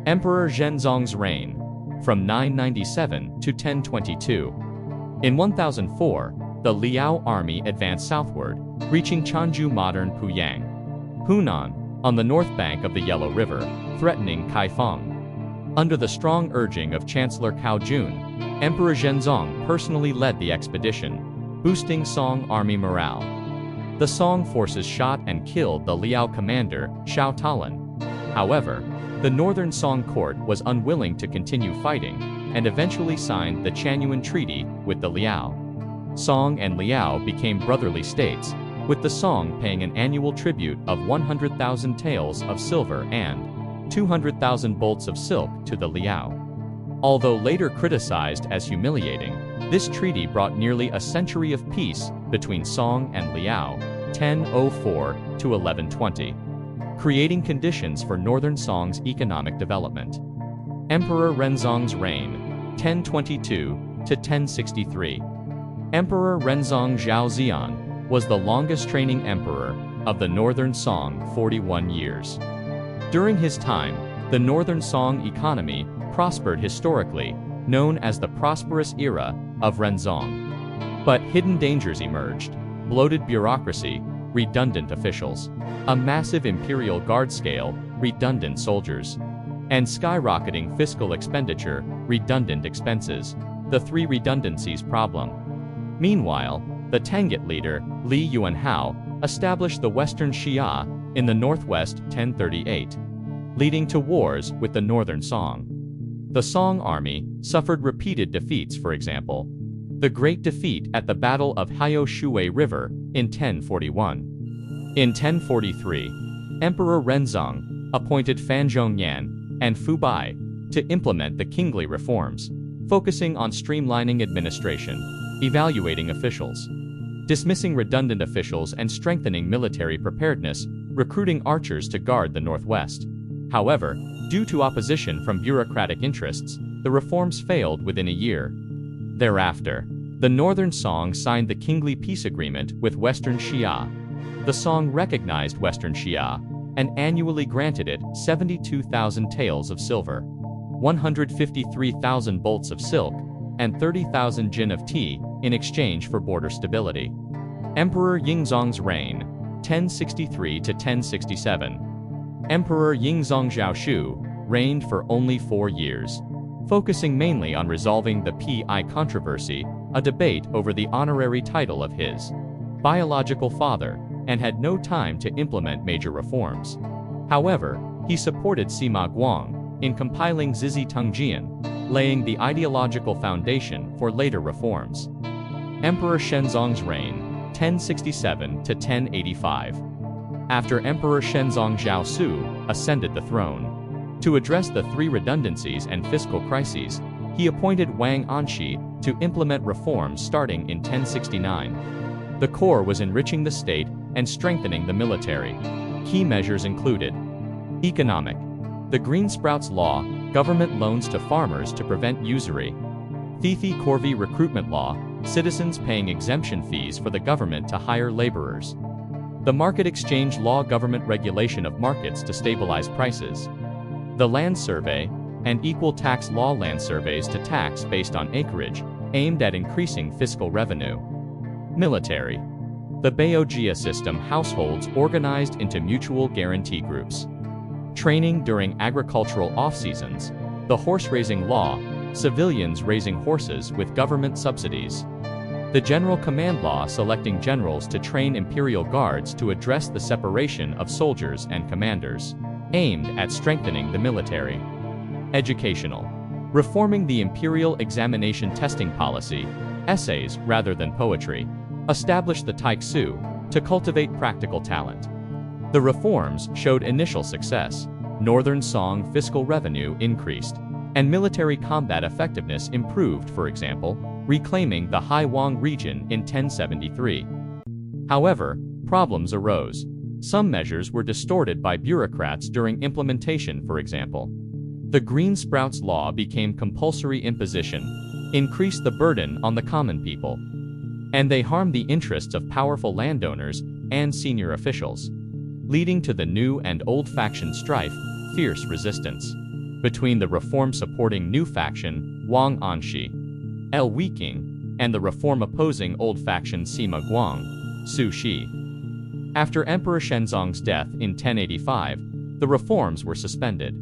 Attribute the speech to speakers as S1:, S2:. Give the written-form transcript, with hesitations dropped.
S1: Emperor Zhenzong's reign, from 997 to 1022. In 1004, the Liao army advanced southward, reaching Changzhou modern Puyang, Hunan, on the north bank of the Yellow River, threatening Kaifeng. Under the strong urging of Chancellor Cao Jun, Emperor Zhenzong personally led the expedition, boosting Song army morale. The Song forces shot and killed the Liao commander, Xiao Talan. However, the northern Song court was unwilling to continue fighting, and eventually signed the Chanyuan Treaty with the Liao. Song and Liao became brotherly states, with the Song paying an annual tribute of 100,000 taels of silver and 200,000 bolts of silk to the Liao. Although later criticized as humiliating, this treaty brought nearly a century of peace between Song and Liao, 1004 to 1120, creating conditions for northern Song's economic development. Emperor Renzong's reign, 1022 to 1063. Emperor Renzong Zhaoxian was the longest reigning emperor of the northern Song, 41 years. During his time, the northern Song economy prospered historically, known as the prosperous era of Renzong. But hidden dangers emerged: bloated bureaucracy, redundant officials, a massive imperial guard scale, redundant soldiers, and skyrocketing fiscal expenditure, redundant expenses, the three redundancies problem. Meanwhile, the Tangut leader, Li Yuanhao, established the Western Xia in the northwest 1038, leading to wars with the northern Song. The Song army suffered repeated defeats, for example, the Great Defeat at the Battle of Haiyou Shui River in 1041. In 1043, Emperor Renzong appointed Fan Zhongyan and Fu Bai to implement the kingly reforms, focusing on streamlining administration, evaluating officials, dismissing redundant officials, and strengthening military preparedness, recruiting archers to guard the northwest. However, due to opposition from bureaucratic interests, the reforms failed within a year. Thereafter, the northern Song signed the kingly peace agreement with Western Xia. The Song recognized Western Xia and annually granted it 72,000 taels of silver, 153,000 bolts of silk, and 30,000 jin of tea in exchange for border stability. Emperor Yingzong's reign, 1063 to 1067. Emperor Yingzong Zhaoshu reigned for only 4 years, focusing mainly on resolving the Pi controversy, a debate over the honorary title of his biological father, and had no time to implement major reforms. However, he supported Sima Guang in compiling Zizi Tongjian, laying the ideological foundation for later reforms. Emperor Shenzong's reign, 1067 to 1085. After Emperor Shenzong Zhaosu ascended the throne, to address the three redundancies and fiscal crises, he appointed Wang Anshi to implement reforms starting in 1069. The core was enriching the state and strengthening the military. Key measures included: economic, the Green Sprouts Law, government loans to farmers to prevent usury; Thithi Corvi recruitment law, citizens paying exemption fees for the government to hire laborers; the market exchange law, government regulation of markets to stabilize prices; the land survey and equal tax law, land surveys to tax based on acreage, aimed at increasing fiscal revenue. Military, the Baojia system, households organized into mutual guarantee groups; training during agricultural off-seasons; the horse raising law, civilians raising horses with government subsidies; the General Command Law, selecting generals to train imperial guards to address the separation of soldiers and commanders, aimed at strengthening the military. Educational, reforming the imperial examination testing policy, essays rather than poetry; established the Taixu to cultivate practical talent. The reforms showed initial success. Northern Song fiscal revenue increased, and military combat effectiveness improved, for example, reclaiming the Haiwang region in 1073. However, problems arose. Some measures were distorted by bureaucrats during implementation, for example. The Green Sprouts Law became compulsory imposition, increased the burden on the common people, and they harmed the interests of powerful landowners and senior officials, leading to the new and old faction strife, fierce resistance.
S2: between the reform-supporting new faction, Wang Anshi, L. Weiqing, and the reform-opposing old faction Sima Guang, Su Shi. After Emperor Shenzong's death in 1085, the reforms were suspended.